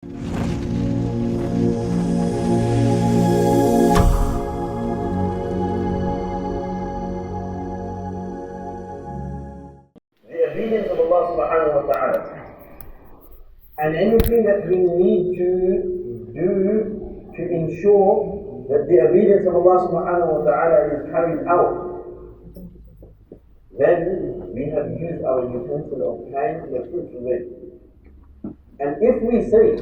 The obedience of Allah subhanahu wa ta'ala. And anything that we need to do to ensure that the obedience of Allah subhanahu wa ta'ala is carried out, then we have used our utensil of time to the fruitful way. And if we say,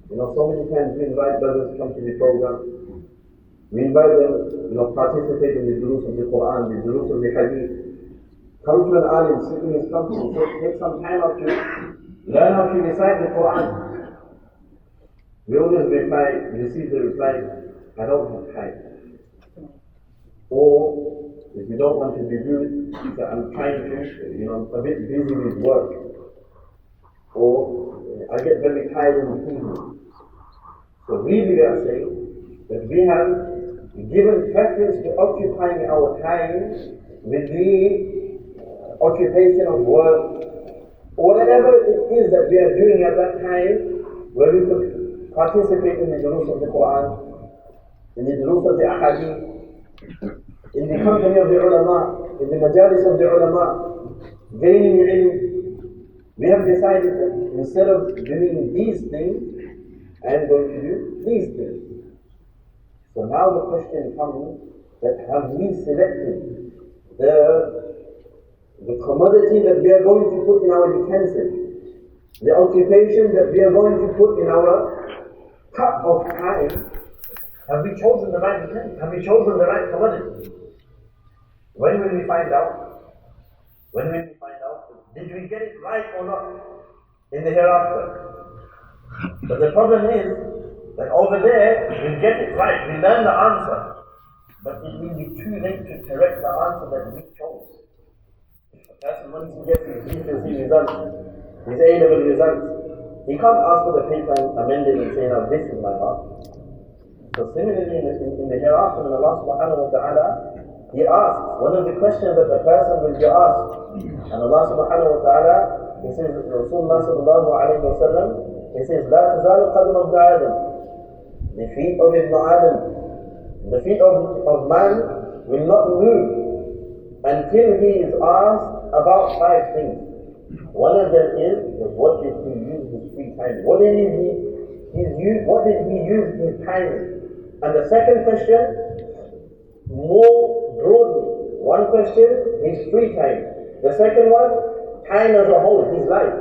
so many times we invite brothers to come to the program, we invite them, participate in the durus of the Quran, the durus of the Hadith, come to an alim, sit in his company, take some time out to learn how to recite the Quran. We always receive the reply, I don't have time. Or, if you don't want to be rude, say, I'm trying to, I'm a bit busy with work. Or, I get very tired in the evening. So really we are saying that we have given preference to occupying our time with the occupation of work, whatever it is that we are doing at that time, where we could participate in the durus of the Quran, in the durus of the Ahadith, in the company of the ulama, in the majalis of the ulama, gaining ilm. We have decided that instead of doing these things, I am going to do these things. So now the question comes that have we selected the commodity that we are going to put in our utensil, the occupation that we are going to put in our cup of time? Have we chosen the right utensil? Have we chosen the right commodity? When will we find out? When will we find out? Did we get it right or not in the hereafter? But the problem is that over there we get it right, we learn the answer, but it will be too late to correct the answer that we chose. That's once he gets his GCSE results, his A-level results, he can't ask for the paper and amend it and say, now this is my mark. So similarly in the hereafter, when Allah subhanahu wa ta'ala, He asks, one of the questions that the person will be asked, and Allah subhanahu wa ta'ala, He says, Rasulullah sallallahu alayhi wa sallam, He says, لا تزال قدم ابن آدم, the feet of Ibn Adam, the feet of man will not move until he is asked about 5 things. One of them is, what did he use his free time? What did he use his time in? And the second question, more broadly, one question, his free time. The second one, time as a whole, his life.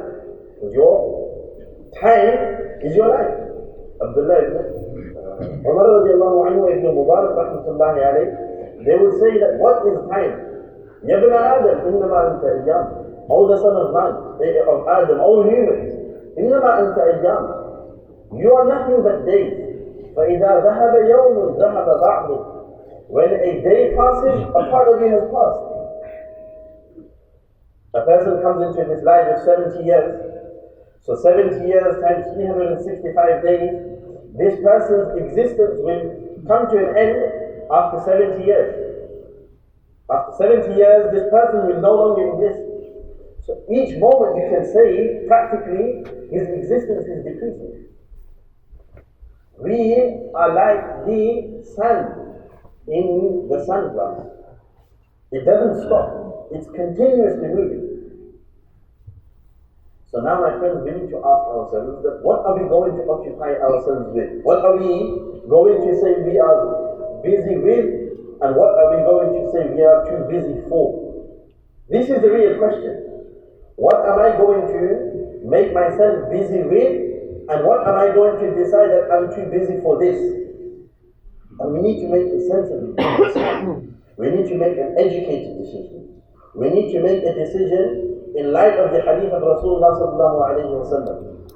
Your time is your life. Abdullah ibn Umar radiallahu anhu, Ibn Mubarak rahmatullahi alayh, they would say that what is time? Ya ibn Adam, innama anta ayyam. O the son of man, of Adam, O humans, innama anta ayyam. You are nothing but days. فَإِذَا ذَهَبَ يَوْمٌ ذَهَبَ بَعْضُ. When a day passes, a part of you has passed. A person comes into his life of 70 years. So 70 years times 365 days, this person's existence will come to an end after 70 years. After 70 years, this person will no longer exist. So each moment you can say, practically, his existence is decreasing. We are like the sun in the sun glass. It doesn't stop. It's continuously moving. So now, my friends, we need to ask ourselves that what are we going to occupy ourselves with? What are we going to say we are busy with? And what are we going to say we are too busy for? This is the real question. What am I going to make myself busy with? And what am I going to decide that I'm too busy for this? And we need to make a sensible decision. We need to make an educated decision. We need to make a decision in light of the hadith of Rasulullah sallallahu alayhi wa sallam,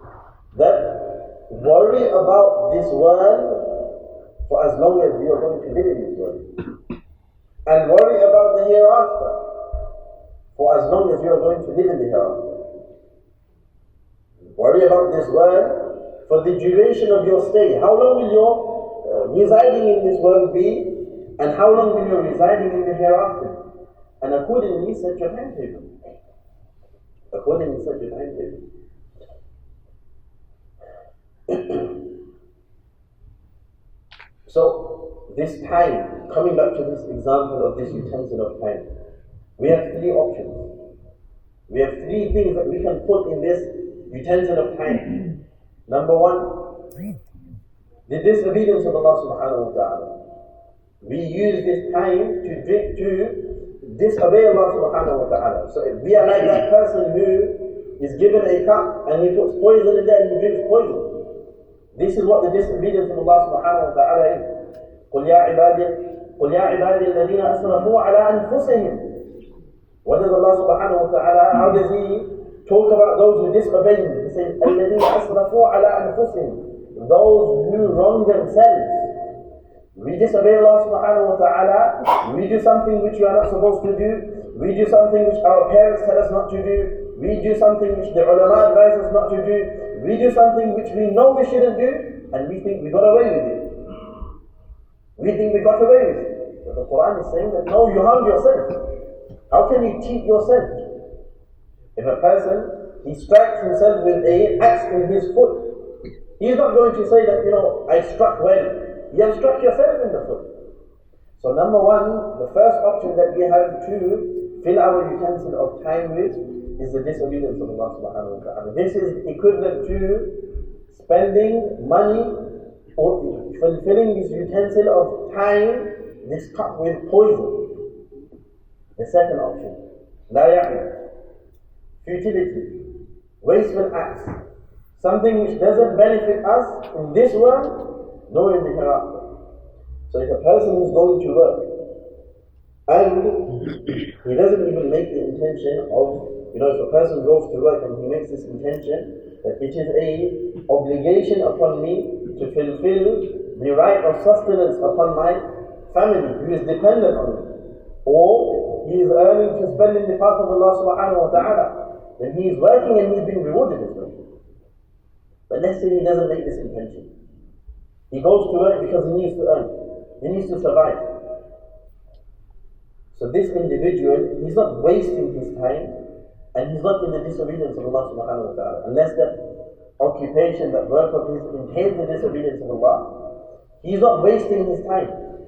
that worry about this world for as long as we are going to live in this world, and worry about the hereafter for as long as we are going to live in the hereafter. Worry about this world for the duration of your stay. How long will your residing in this world be, and how long will your residing in the hereafter? And accordingly, set your timetable. Accordingly, set your timetable. So this time, coming back to this example of this utensil of time, we have three options. We have three things that we can put in this utensil of time. Number one, the disobedience of Allah subhanahu wa ta'ala. We use this time to disobey Allah subhanahu wa ta'ala. So if we are like that person who is given a cup and he puts poison in there and he drinks poison. This is what the disobedience of Allah subhanahu wa ta'ala is. قُلْ يَا عِبَادِي الَّذِينَ أَسْرَفُوا عَلَىٰ أَنفُسِهِمْ. What does Allah subhanahu wa ta'ala, how does He talk about those who disobey Him? He says, الَّذِينَ أَسْرَفُوا عَلَىٰ أَنفُسِهِمْ. Those who wrong themselves. We disobey Allah subhanahu wa ta'ala, we do something which we are not supposed to do, we do something which our parents tell us not to do, we do something which the ulama advise us not to do, we do something which we know we shouldn't do, and we think we got away with it. We think we got away with it. But the Quran is saying that no, you harmed yourself. How can you cheat yourself? If a person, he strikes himself with an axe in his foot, he's not going to say that, I struck well. You have struck yourself in the foot. So number one, the first option that we have to fill our utensil of time with is the disobedience of Allah subhanahu wa ta'ala. This is equivalent to spending money or fulfilling this utensil of time, this cup with poison. The second option, la ya'lam, futility, wasteful acts, something which doesn't benefit us in this world nor in the hereafter. So if a person is going to work and he doesn't even make the intention of, if a person goes to work and he makes this intention that it is an obligation upon me to fulfill the right of sustenance upon my family who is dependent on me, or he is earning to spend in the path of Allah subhanahu wa ta'ala, then he is working and he is being rewarded as well. But let's say he doesn't make this intention. He goes to work because he needs to earn. He needs to survive. So this individual, he's not wasting his time and he's not in the disobedience of Allah subhanahu wa ta'ala. Unless that occupation, that work of his entails the disobedience of Allah, he's not wasting his time.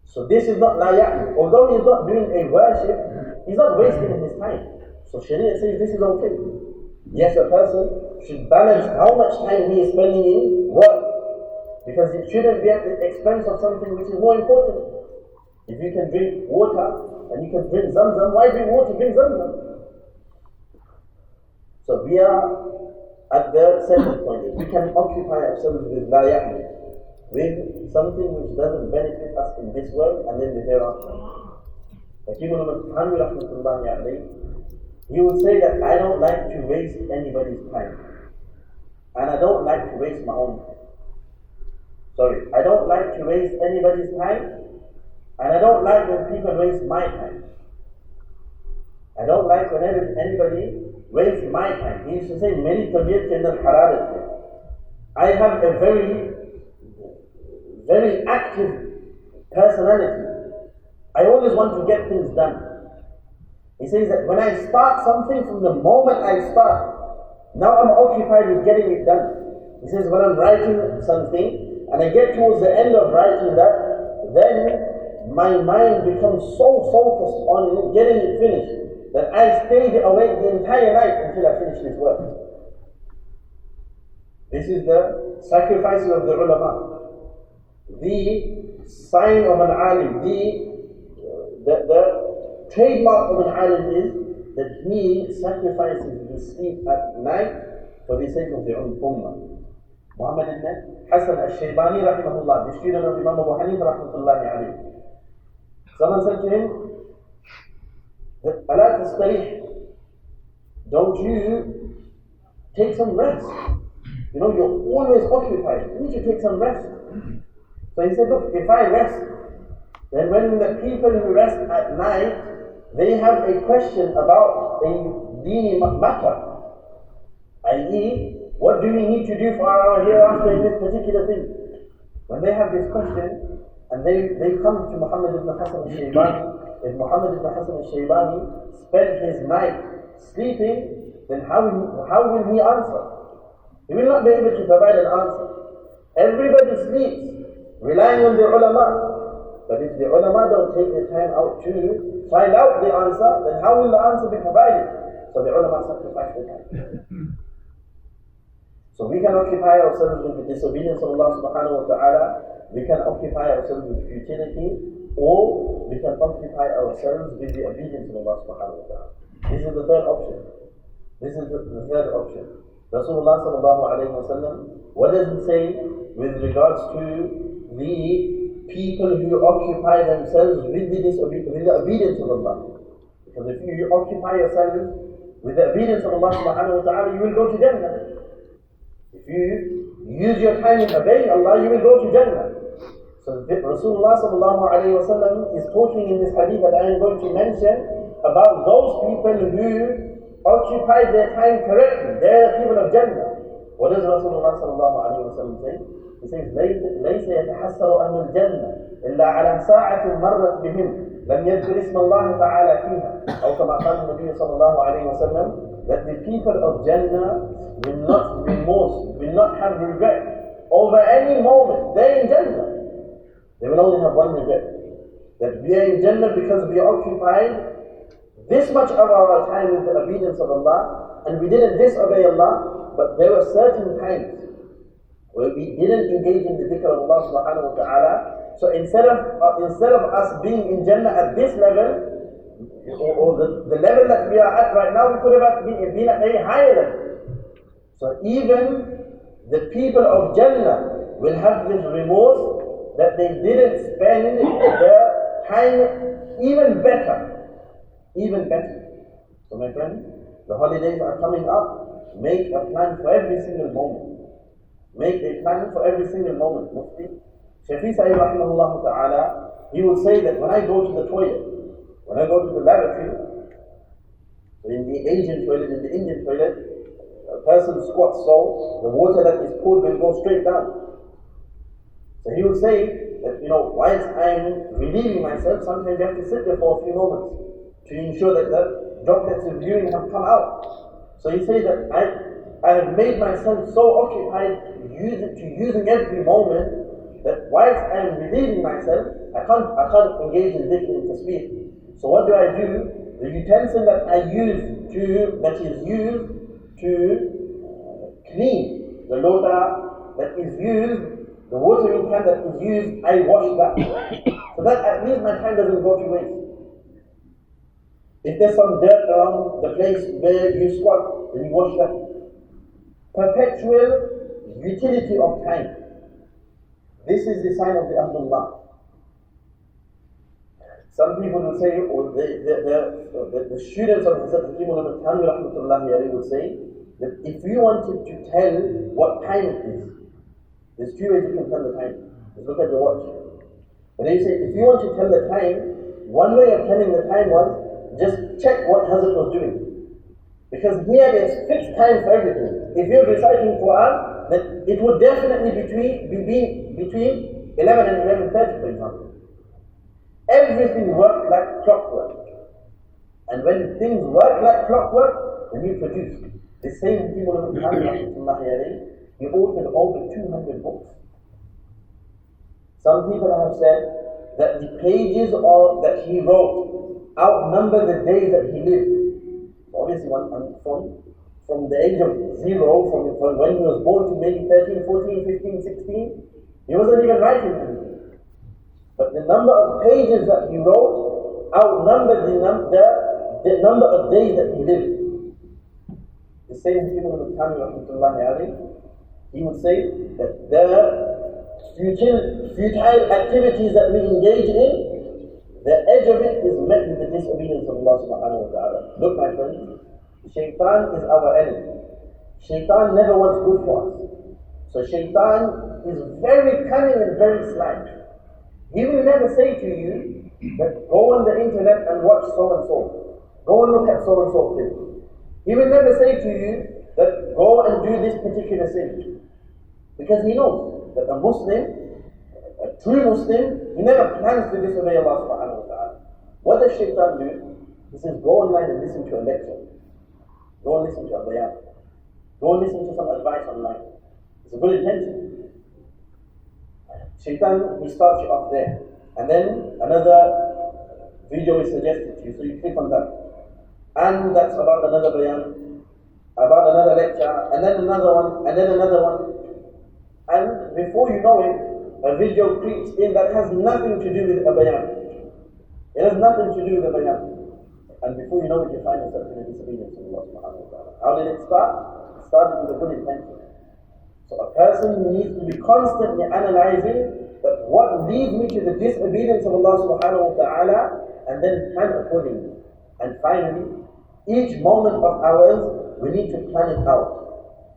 So this is not la ya'ni. Although he's not doing a worship, he's not wasting his time. So Sharia says this is okay. Yes, a person should balance how much time he is spending in work. Because it shouldn't be at the expense of something which is more important. If you can drink water and you can drink zamzam, why drink water? Drink zamzam. So we are at the second point. We can occupy ourselves with la ya'ni, with something which doesn't benefit us in this world and in the hereafter. Like Ibn al-Muhani rahmatullahi alayhi, he would say that I don't like to waste anybody's time. And I don't like to waste my own time. I don't like to waste anybody's time, and I don't like when people waste my time. I don't like whenever anybody wastes my time. He used to say, "Meri tabiyat ke andar hararat hai." I have a very, very active personality. I always want to get things done. He says that when I start something, from the moment I start, now I'm occupied with getting it done. He says when I'm writing something, and I get towards the end of writing that, then my mind becomes so focused on getting it finished that I stay awake the entire night until I finish this work. This is the sacrifice of the ulama. The sign of an alim, the trademark of an alim is that he sacrifices his sleep at night for the sake of the ummah. Muhammad ibn Hassan al-Shaybani rahimahullah, the student of Imam Abu Hanifah rahmatullahi alayhi. Someone said to him, "Ala tastarih, don't you take some rest? You're always occupied. You need to take some rest." So he said, "Look, if I rest, then when the people who rest at night, they have a question about a dini matter, i.e., what do we need to do for our hereafter in this particular thing?" When they have this question, and they come to Muhammad ibn Hassan al-Shaybani, if Muhammad ibn Hassan al-Shaybani spent his night sleeping, then how will he answer? He will not be able to provide an answer. Everybody sleeps. relying on the ulama. But if the ulama don't take the time out to find out the answer, then how will the answer be provided? So the ulama sacrifice the time. So we can occupy ourselves with the disobedience of Allah subhanahu wa ta'ala, we can occupy ourselves with futility, or we can occupy ourselves with the obedience of Allah subhanahu wa ta'ala. This is the third option. This is the third option. Rasulullah sallallahu alayhi wa sallam, what does he say with regards to the people who occupy themselves with the obedience of Allah? Because if you occupy yourselves with the obedience of Allah subhanahu wa ta'ala, you will go to Jannah. If you use your time in obeying Allah, you will go to Jannah. So Rasulullah sallallahu alayhi wa sallam is talking in this hadith that I am going to mention about those people who occupy their time correctly. They are the people of Jannah. What does Rasulullah sallallahu alayhi wa sallam say? He says, ليس يتحسر أهل الجنة إلا على ساعة مرت بهم لم يذكر اسم الله تعالى فيها. أو كما قال النبي صلى الله عليه وسلم, that the people of Jannah will not remorse, will not have regret over any moment. They are in Jannah. They will only have one regret, that we are in Jannah because we occupied this much of our time with the obedience of Allah, and we didn't disobey Allah, but there were certain times where we didn't engage in the dhikr of Allah subhanahu wa ta'ala. So instead of us being in Jannah at this level, or the level that we are at right now, we could have been at a higher level. So even the people of Jannah will have this remorse that they didn't spend their time even better. Even better. So my friends, the holidays are coming up. Make a plan for every single moment. Make a plan for every single moment. Mufti Shafi Sa'id rahimahullah ta'ala, he will say that when I go to the toilet, when I go to the lavatory, in the Asian toilet, in the Indian toilet, a person squats so the water that is poured will go straight down. So he will say that, whilst I'm relieving myself, sometimes you have to sit there for a few moments to ensure that the droplets of urine have come out. So he says that I have made myself so occupied using every moment that whilst I am relieving myself, I can't engage in dhikr and tasbih. So what do? The utensil that is used to clean the lota that is used, the watering can that is used, I wash that. So that at least my time doesn't go to waste. If there's some dirt around the place where you squat, then you wash that. Perpetual utility of time. This is the sign of the Ahlullah. Some people will say, or the students of Hazrat Ibn al-Thani rahmatullahi alayhi will say, that if you wanted to tell what time it is, there's two ways you can tell the time. Just look at your watch. But they say, if you want to tell the time, one way of telling the time was, just check what Hazrat was doing. Because here there's fixed time for everything. If you're reciting Quran, then it would definitely be between 11 and 11:30, for example. Everything worked like clockwork. And when things work like clockwork, then you produce. The same people of Muhammad, he authored over 200 books. Some people have said that the pages that he wrote outnumber the days that he lived. Obviously, from the age of 0, from when he was born to maybe 13, 14, 15, 16, he wasn't even writing anything. But the number of pages that he wrote outnumbered the number of days that he lived. The same people of Thani rahmatullahi alayhi, he would say that the futile activities that we engage in, the edge of it is met with the disobedience of Allah subhanahu wa ta'ala. Look, my friends, Shaitan is our enemy. Shaitan never wants good for us. So Shaitan is very cunning and very sly. He will never say to you that go on the internet and watch so and so. Go and look at so and so film. He will never say to you that go and do this particular sin. Because he knows that a Muslim, a true Muslim, he never plans to disobey Allah subhanahu wa ta'ala. What does Shaitan do? He says, go online and listen to a lecture. Go and listen to a bayan. Go and listen to some advice online. It's a good intention. Shaitan, he starts you off there. And then another video is suggested to you, so you click on that. And that's about another bayan, about another lecture, and then another one, and then another one. And before you know it, a video creeps in that has nothing to do with a bayan. It has nothing to do with a bayan. And before you know it, you find yourself in a disobedience to Allah subhanahu wa ta'ala. How did it start? It started with a good intention. So a person needs to be constantly analyzing that what leads me to the disobedience of Allah subhanahu wa ta'ala, and then plan accordingly. And finally, each moment of ours, we need to plan it out.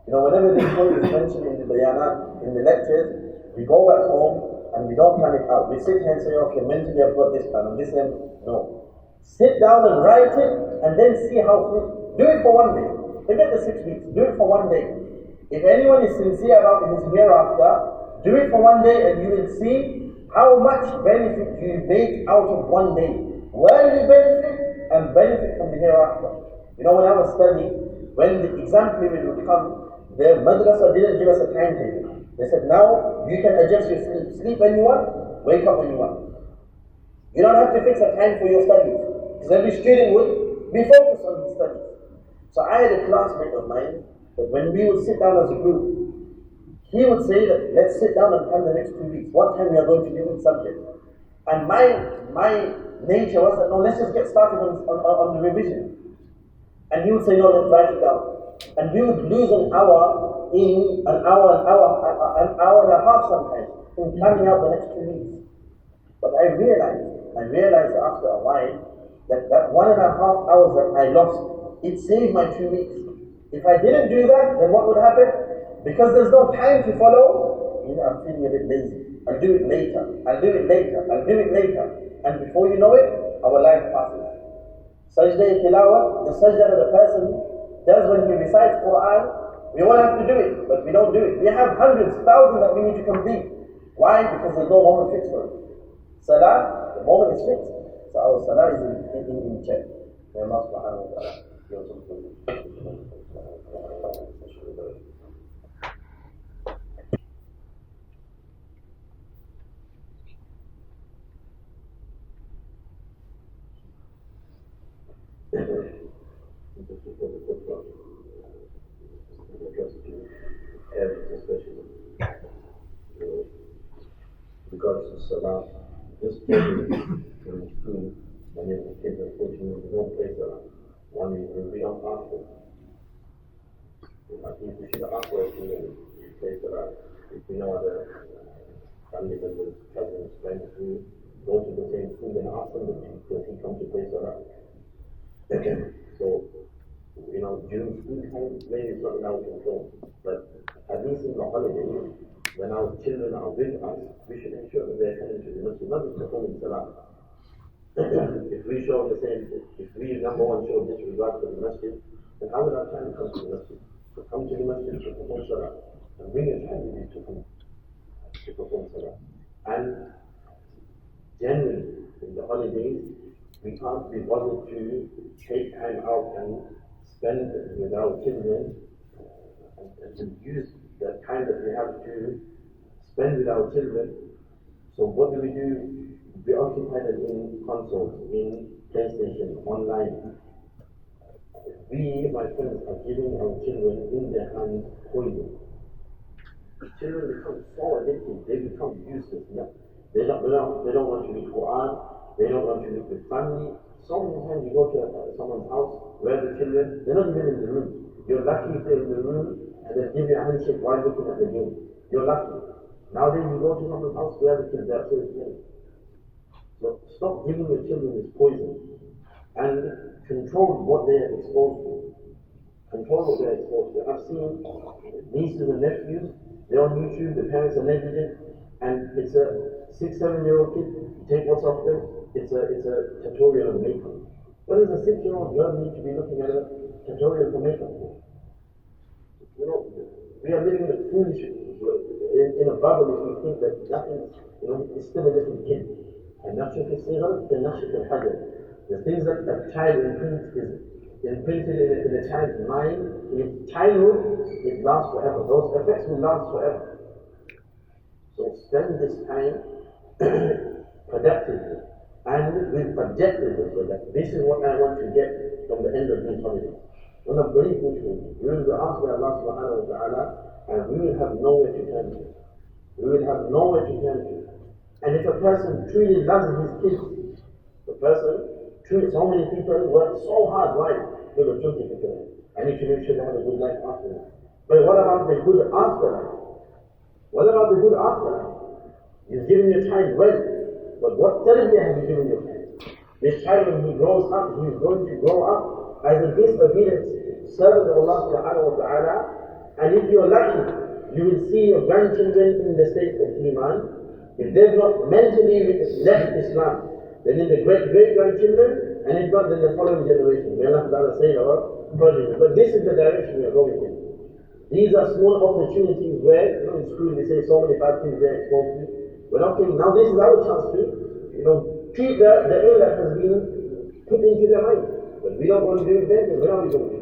You know, whenever this point is mentioned in the bayanat, in the lectures, we go back home and we don't plan it out. We sit here and say, okay, mentally I've got this plan and this and no. Sit down and write it and then see how do it for one day. Forget the 6 weeks, do it for one day. If anyone is sincere about his hereafter, do it for one day and you will see how much benefit you make out of one day. Worldly benefit and benefit from the hereafter. You know, when I was studying, when the exam period would come, the madrasa didn't give us a timetable. They said, now you can adjust your sleep. Sleep when you want, wake up when you want. You don't have to fix a time for your studies. Because every student would be focused on his studies. So I had a classmate of mine that when we would sit down as a group, he would say that let's sit down and plan the next 2 weeks. What time we are going to do each subject. And my nature was that no, let's just get started on the revision. And he would say no, let's write it down. And we would lose an hour and a half sometimes in planning out the next 2 weeks. But I realized after a while that 1.5 hours that I lost, it saved my 2 weeks. If I didn't do that, then what would happen? Because there's no time to follow, I'm feeling a bit lazy. I'll do it later. And before you know it, our life passes. Sajda tilawah, the sajda that a person does when he recites Quran, we all have to do it, but we don't do it. We have hundreds, thousands that we need to complete. Why? Because there's no moment fixed for it. Salah, the moment is fixed. So our salah is in check. May Allah subhanahu wa ta'ala give us some regards to Salah, just in school, when the kids are fortunate, we don't play Salah. One reason we don't ask them. I think we should ask for it and play Salah. If we know other family members, cousins, friends who go to the same school, then ask them, does he come to play Salah? So, you know, during school time, maybe it's not in our control, but at least in the holidays, when our children are with us, we should ensure that they're coming to the masjid, not just performing salah. If we show the same, if we number one show disregard for the masjid, then how would our child come to the masjid? To come to the masjid to perform salah, and bring your child with you to perform salah. And generally, in the holidays, we can't be bothered to take time out and spend with our children and to use the time that we have to spend with our children. So what do? We occupy them in consoles, in PlayStation, online. We, my friends, are giving our children in their hands poison. Children become so addicted, they become useless. Yeah. They don't want to read Quran, they don't want to live with family. So many times you go to someone's house, where the children, they're not even in the room. You're lucky if they're in the room, and they give you a handshake while looking at the game. You're lucky. Nowadays you go to someone's house where the kids are still playing. So stop giving your children this poison and control what they are exposed to. Control what they are exposed to. I've seen nieces and nephews, they're on YouTube, the parents are negligent, and it's a 6-7-year-old kid, you take what's off them, it's a tutorial on makeup. What does a 6-year-old girl need to be looking at a tutorial for makeup for? You know, we are living in a foolish, in a bubble if we think that nothing, you know, it's still a little kid. And نقش في الصغر كالنقش في الحجر. The things that a child imprints is imprinted in a child's mind, in childhood, it lasts forever. Those effects will last forever. So spend this time productively and with objectives, so that this is what I want to get from the end of these holidays. And I believe which we will be asked by Allah subhanahu wa ta'ala, and we will have nowhere to turn to. We will have nowhere to turn to. And if a person truly loves his kids, the person, truly, so many people work so hard, right? For the children to get. I need to make sure they have a good life after that. But what about the good afterlife? What about the good afterlife? You've given your child wealth, but what therapy have you given your child? This child, when he grows up, he is going to grow up as a disobedient servant of Allah subhanahu wa ta'ala. And if you're lucky, you will see your grandchildren in the state of Iman. If they've not mentally left Islam, then in the great-grandchildren, and if not, then the following generation. May Allah Ta'ala save our progeny. But this is the direction we are going in. These are small opportunities where, in school we say so many bad things they're exposed to. We're not kidding. Now this is our chance to, keep the ill that has been put into their mind. But we don't want to do it then, we're not going to do it.